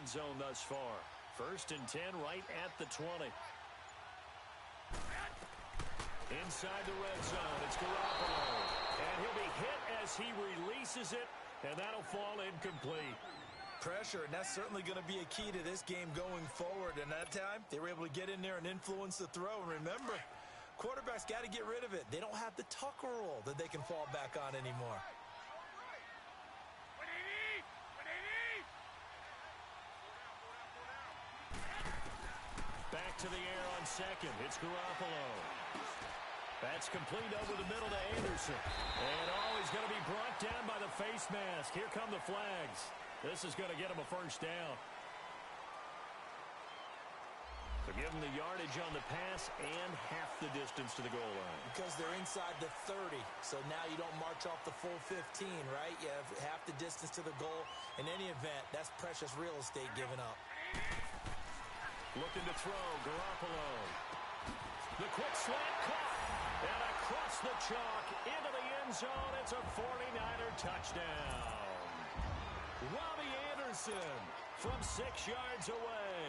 end zone thus far. 1st and 10 right at the 20. Inside the red zone, it's Garoppolo. And he'll be hit as he releases it, and that'll fall incomplete. Pressure, and that's certainly going to be a key to this game going forward. And that time, they were able to get in there and influence the throw. And remember, quarterbacks got to get rid of it. They don't have the Tucker rule that they can fall back on anymore. Back to the air on 2nd. It's Garoppolo. That's complete over the middle to Anderson. And he's going to be brought down by the face mask. Here come the flags. This is going to get him a 1st down. So give him the yardage on the pass and half the distance to the goal line. Because they're inside the 30, so now you don't march off the full 15, right? You have half the distance to the goal. In any event, that's precious real estate given up. Looking to throw, Garoppolo. The quick slant caught. And across the chalk into the end zone. It's a 49er touchdown. Robbie Anderson from 6 yards away.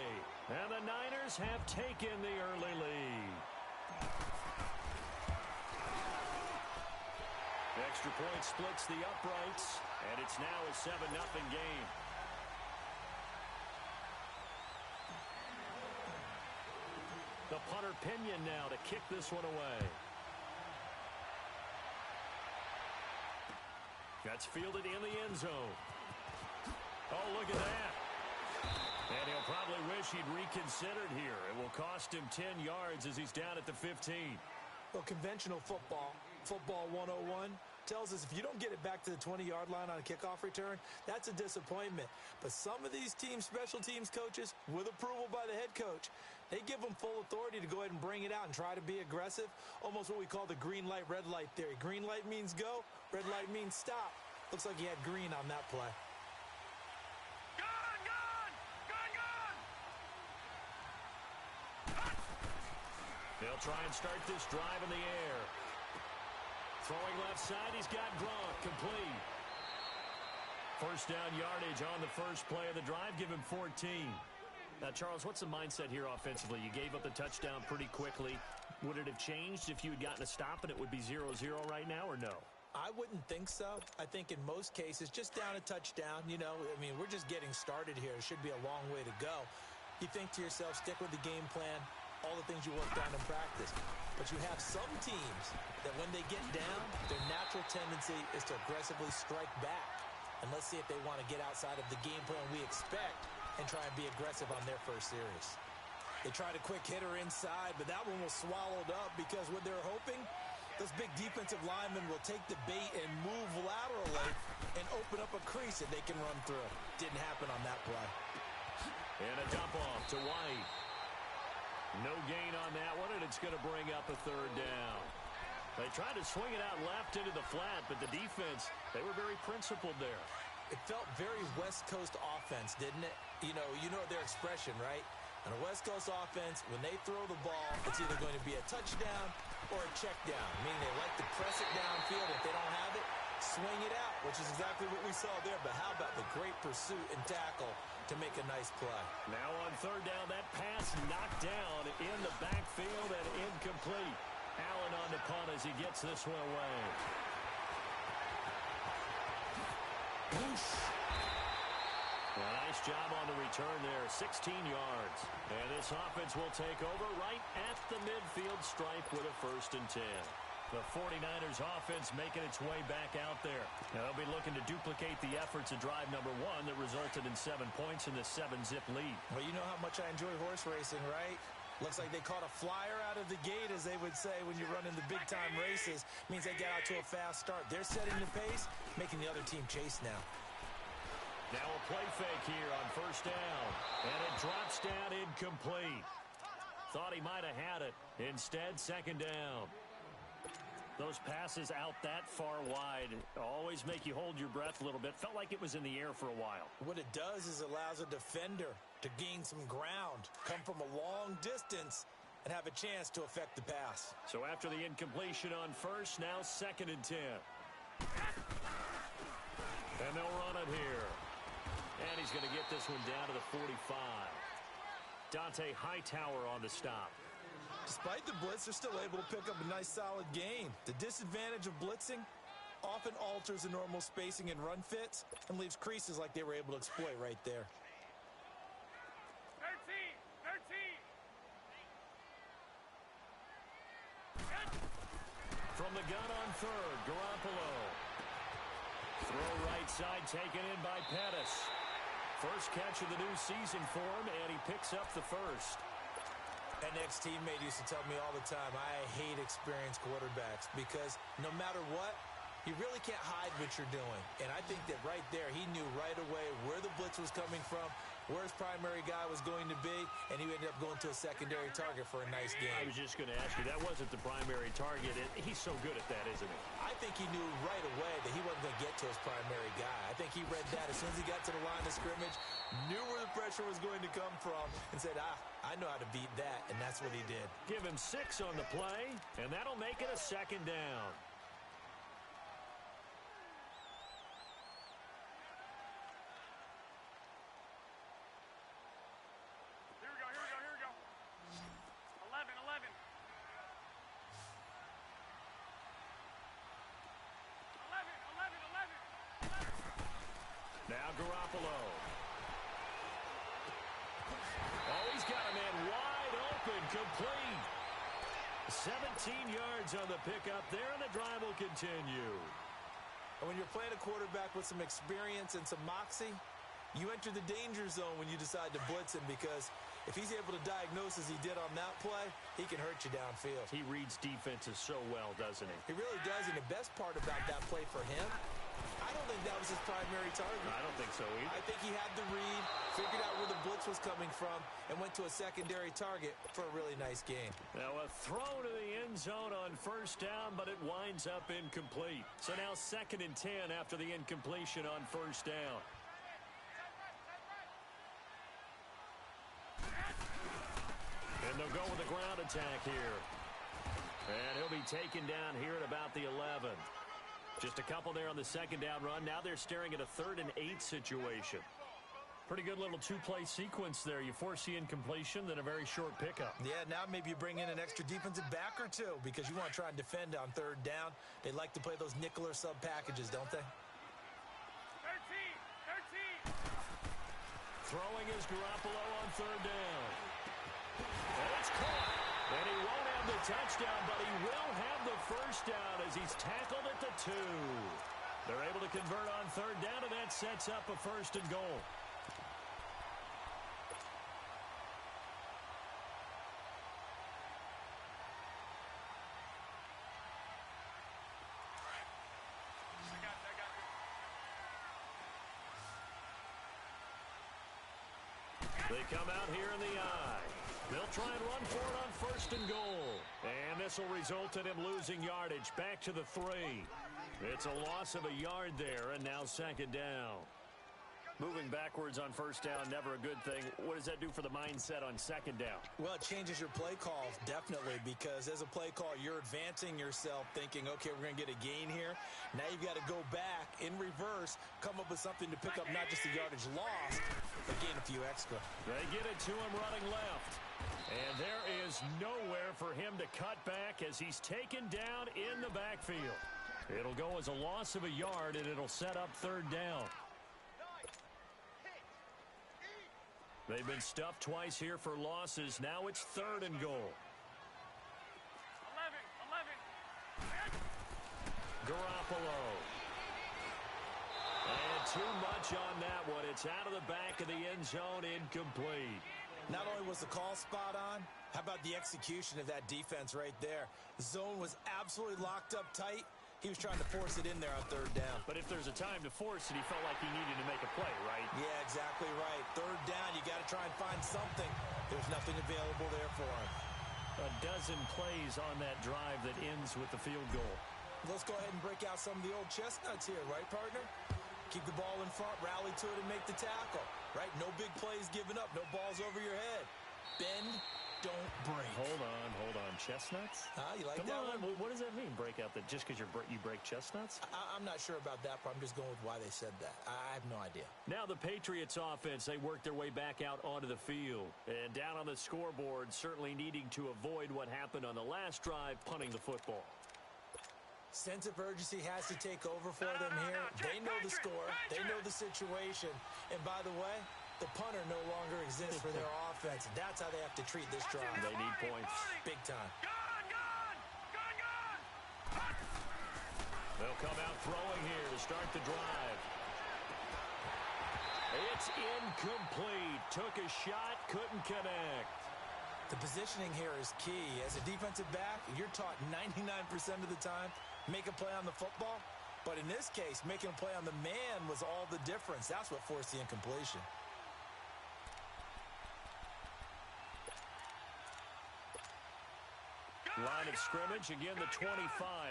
And the Niners have taken the early lead. Extra point splits the uprights. And it's now a 7-0 game. The punter Pinion now to kick this one away. That's fielded in the end zone. Oh, look at that. And he'll probably wish he'd reconsidered here. It will cost him 10 yards as he's down at the 15. Well, conventional football 101, tells us if you don't get it back to the 20-yard line on a kickoff return, that's a disappointment. But some of these teams, special teams coaches, with approval by the head coach, they give them full authority to go ahead and bring it out and try to be aggressive, almost what we call the green light, red light theory. Green light means go, red light means stop. Looks like he had green on that play. They'll try and start this drive in the air. Throwing left side, he's got Gronk, complete. 1st down yardage on the first play of the drive, give him 14. Now, Charles, what's the mindset here offensively? You gave up the touchdown pretty quickly. Would it have changed if you had gotten a stop and it would be 0-0 right now, or no? I wouldn't think so. I think in most cases, just down a touchdown, you know, I mean, we're just getting started here. It should be a long way to go. You think to yourself, stick with the game plan, all the things you worked on in practice. But you have some teams that when they get down, their natural tendency is to aggressively strike back. And let's see if they want to get outside of the game plan we expect and try and be aggressive on their first series. They tried a quick hitter inside, but that one was swallowed up because what they're hoping, those big defensive linemen will take the bait and move laterally and open up a crease that they can run through. Didn't happen on that play. And a dump off to White. No gain on that one, and it's going to bring up a 3rd down. They tried to swing it out left into the flat, but the defense, they were very principled there. It felt very West Coast offense, didn't it? You know their expression, right? On a West Coast offense, when they throw the ball, it's either going to be a touchdown or a check down, meaning they like to press it downfield. If they don't have it, swing it out, which is exactly what we saw there. But how about the great pursuit and tackle to make a nice play? Now on 3rd down, that pass knocked down in the backfield and incomplete. Allen on the punt as he gets this one away. Whoosh. Well, nice job on the return there, 16 yards. And this offense will take over right at the midfield stripe with a 1st and 10. The 49ers offense making its way back out there. Now they'll be looking to duplicate the efforts of drive number 1 that resulted in 7 points in the 7-zip lead. Well, you know how much I enjoy horse racing, right? Looks like they caught a flyer out of the gate, as they would say when you're running the big-time races. Means they get out to a fast start. They're setting the pace, making the other team chase now. Now a play fake here on 1st down. And it drops down incomplete. Thought he might have had it. Instead, 2nd down. Those passes out that far wide always make you hold your breath a little bit. Felt like it was in the air for a while. What it does is allows a defender to gain some ground, come from a long distance, and have a chance to affect the pass. So after the incompletion on 1st, now 2nd and 10. And they'll run it here. And he's going to get this one down to the 45. Dante Hightower on the stop. Despite the blitz, they're still able to pick up a nice, solid gain. The disadvantage of blitzing often alters the normal spacing and run fits and leaves creases like they were able to exploit right there. 13. From the gun on third, Garoppolo. Throw right side taken in by Pettis. First catch of the new season for him, and he picks up the first. An ex-teammate used to tell me all the time, I hate experienced quarterbacks because no matter what, you really can't hide what you're doing. And I think that right there, he knew right away where the blitz was coming from, where his primary guy was going to be, and he ended up going to a secondary target for a nice game. I was just going to ask you, that wasn't the primary target. He's so good at that, isn't he? I think he knew right away that he wasn't going to get to his primary guy. I think he read that as soon as he got to the line of scrimmage, knew where the pressure was going to come from, and said, I know how to beat that, and that's what he did. Give him 6 on the play, and that'll make it a second down. Now Garoppolo. Oh, he's got a man wide open, complete. 17 yards on the pickup there, and the drive will continue. And when you're playing a quarterback with some experience and some moxie, you enter the danger zone when you decide to blitz him, because if he's able to diagnose as he did on that play, he can hurt you downfield. He reads defenses so well, doesn't he? He really does, and the best part about that play for him, I don't think that was his primary target. I don't think so either. I think he had the read, figured out where the blitz was coming from, and went to a secondary target for a really nice game. Now a throw to the end zone on first down, but it winds up incomplete. So now 2nd and 10 after the incompletion on first down. And they'll go with the ground attack here. And he'll be taken down here at about the 11. Just a couple there on the second down run. Now they're staring at a 3rd and 8 situation. Pretty good little 2-play sequence there. You force the incompletion, then a very short pickup. Yeah, now maybe you bring in an extra defensive back or two because you want to try and defend on 3rd down. They like to play those nickel or sub packages, don't they? 13. Throwing is Garoppolo on 3rd down. And it's caught. And he won't have the touchdown, but he will have the first down as he's tackled at the 2. They're able to convert on 3rd down, and that sets up a 1st and goal. They come out here in the eye. They'll try and run for it on 1st and goal. And this will result in him losing yardage back to the 3. It's a loss of a yard there, and now 2nd down. Moving backwards on 1st down, never a good thing. What does that do for the mindset on 2nd down? Well, it changes your play calls, definitely, because as a play call, you're advancing yourself thinking, okay, we're going to get a gain here. Now you've got to go back in reverse, come up with something to pick up not just the yardage lost, but gain a few extra. They get it to him running left. And there is nowhere for him to cut back as he's taken down in the backfield. It'll go as a loss of a yard, and it'll set up 3rd down. They've been stuffed twice here for losses. Now it's 3rd and goal. 11. Garoppolo. And too much on that one. It's out of the back of the end zone, incomplete. Not only was the call spot on, how about the execution of that defense right there? The zone was absolutely locked up tight. He was trying to force it in there on 3rd down. But if there's a time to force it, he felt like he needed to make a play, right? Yeah, exactly right. 3rd down, you got to try and find something. There's nothing available there for him. A dozen plays on that drive that ends with the field goal. Let's go ahead and break out some of the old chestnuts here, right, partner? Keep the ball in front, rally to it, and make the tackle, right? No big plays given up, no balls over your head. Bend, don't break. Hold on. Chestnuts? You like Come that on. one? What does that mean, break out? Just because you break chestnuts? I'm not sure about that, but I'm just going with why they said that. I have no idea. Now the Patriots offense, they work their way back out onto the field. And down on the scoreboard, certainly needing to avoid what happened on the last drive, punting the football. Sense of urgency has to take over for them here. They know the score. They know the situation. And by the way, the punter no longer exists for their offense. That's how they have to treat this drive. They need points. Big time. They'll come out throwing here to start the drive. It's incomplete. Took a shot, couldn't connect. The positioning here is key. As a defensive back, you're taught 99% of the time, make a play on the football. But in this case, making a play on the man was all the difference. That's what forced the incompletion. Line of scrimmage, again the 25,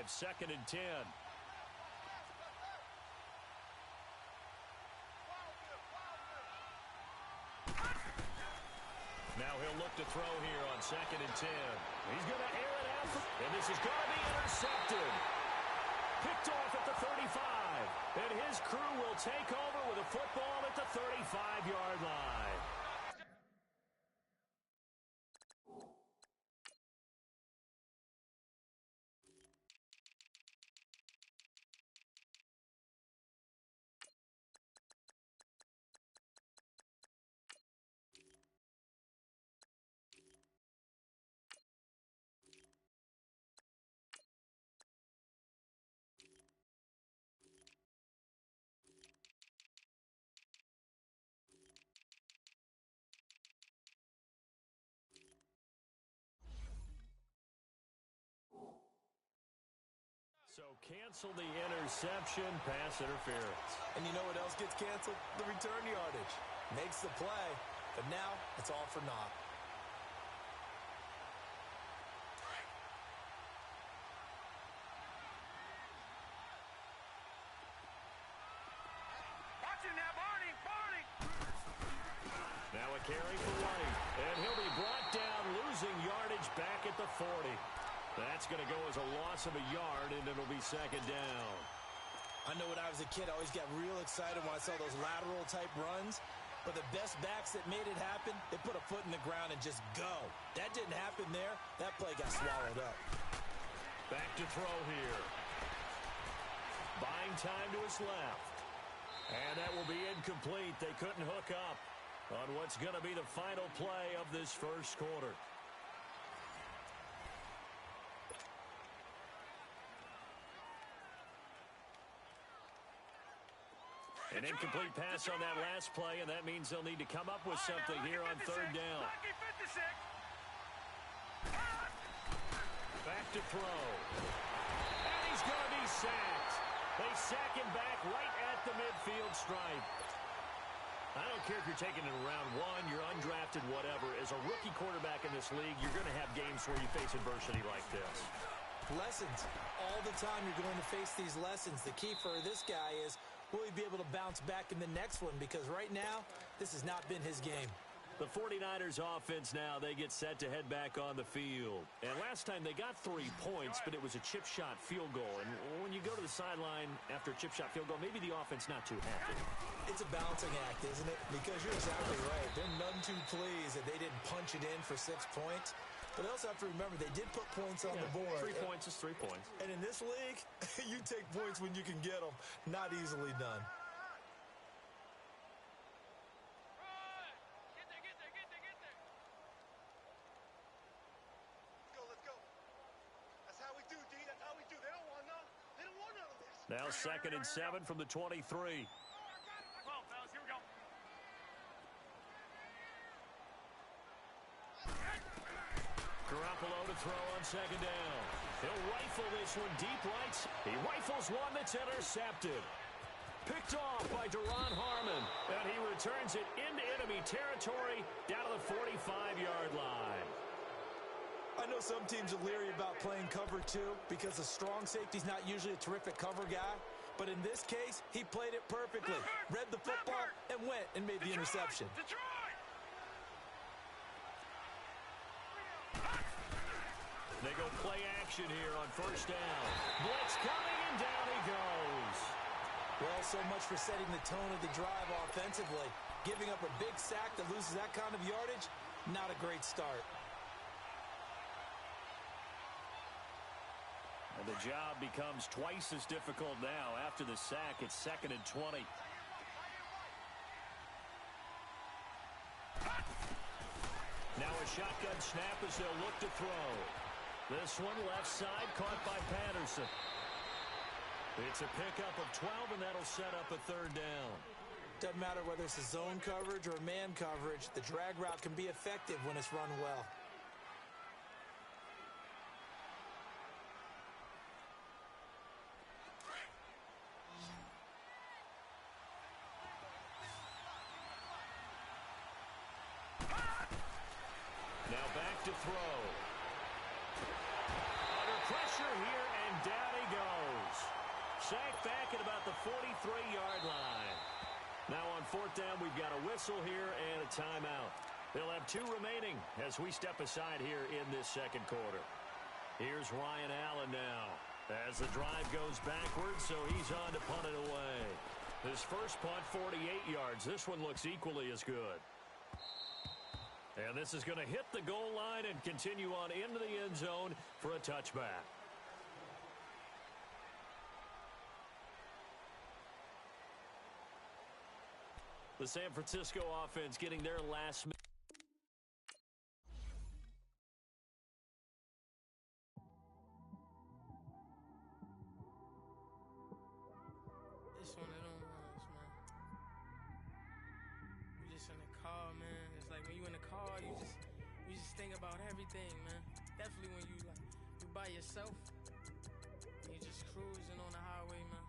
2nd and 10. Now he'll look to throw here on 2nd and 10. He's going to air it out, and this is going to be intercepted. Picked off at the 35, and his crew will take over with a football at the 35-yard line. So cancel the interception, pass interference. And you know what else gets canceled? The return yardage. Makes the play, but now it's all for naught. Now a carry for White, and he'll be brought down, losing yardage back at the 40. That's going to go as a loss of a yard, and it'll be 2nd down. I know when I was a kid, I always got real excited when I saw those lateral-type runs. But the best backs that made it happen, they put a foot in the ground and just go. That didn't happen there. That play got swallowed up. Back to throw here. Buying time to his left. And that will be incomplete. They couldn't hook up on what's going to be the final play of this first quarter. An incomplete pass on that last play, and that means they'll need to come up with something here on 3rd down. Back to throw. And he's going to be sacked. They sack him back right at the midfield stripe. I don't care if you're taking it in round 1, you're undrafted, whatever. As a rookie quarterback in this league, you're going to have games where you face adversity like this. Lessons. All the time you're going to face these lessons. The key for this guy is, will he be able to bounce back in the next one? Because right now, this has not been his game. The 49ers offense now, they get set to head back on the field. And last time they got 3 points, but it was a chip shot field goal. And when you go to the sideline after a chip shot field goal, maybe the offense not too happy. It's a balancing act, isn't it? Because you're exactly right. They're none too pleased that they didn't punch it in for 6 points. But they also have to remember they did put points on the board. 3 points is 3 points. And in this league, you take points when you can get them. Not easily done. Now 2nd and 7 from the 23. Garoppolo to throw on 2nd down. He'll rifle this one deep right. He rifles one that's intercepted. Picked off by Duron Harmon. And he returns it into enemy territory down to the 45-yard line. I know some teams are leery about playing cover 2 because the strong safety's not usually a terrific cover guy. But in this case, he played it perfectly. Read the football and went and made the interception. They go play action here on first down. Blitz coming, and down he goes. Well, so much for setting the tone of the drive offensively. Giving up a big sack that loses that kind of yardage, not a great start. And the job becomes twice as difficult now. After the sack, it's 2nd and 20. Now a shotgun snap as they'll look to throw. This one left side caught by Patterson. It's a pickup of 12, and that'll set up a 3rd down. Doesn't matter whether it's a zone coverage or man coverage, the drag route can be effective when it's run well. Now back to throw. Under pressure here, and down he goes. Sacked back at about the 43-yard line. Now on 4th down, we've got a whistle here and a timeout. They'll have 2 remaining as we step aside here in this 2nd quarter. Here's Ryan Allen now as the drive goes backwards, so he's on to punt it away. His first punt, 48 yards. This one looks equally as good. And this is going to hit the goal line and continue on into the end zone for a touchback. The San Francisco offense getting their last minute. It's one of them ones, man. You just in the car, man. It's like when you in the car, you just think about everything, man. Definitely when you by yourself, and you just cruising on the highway, man.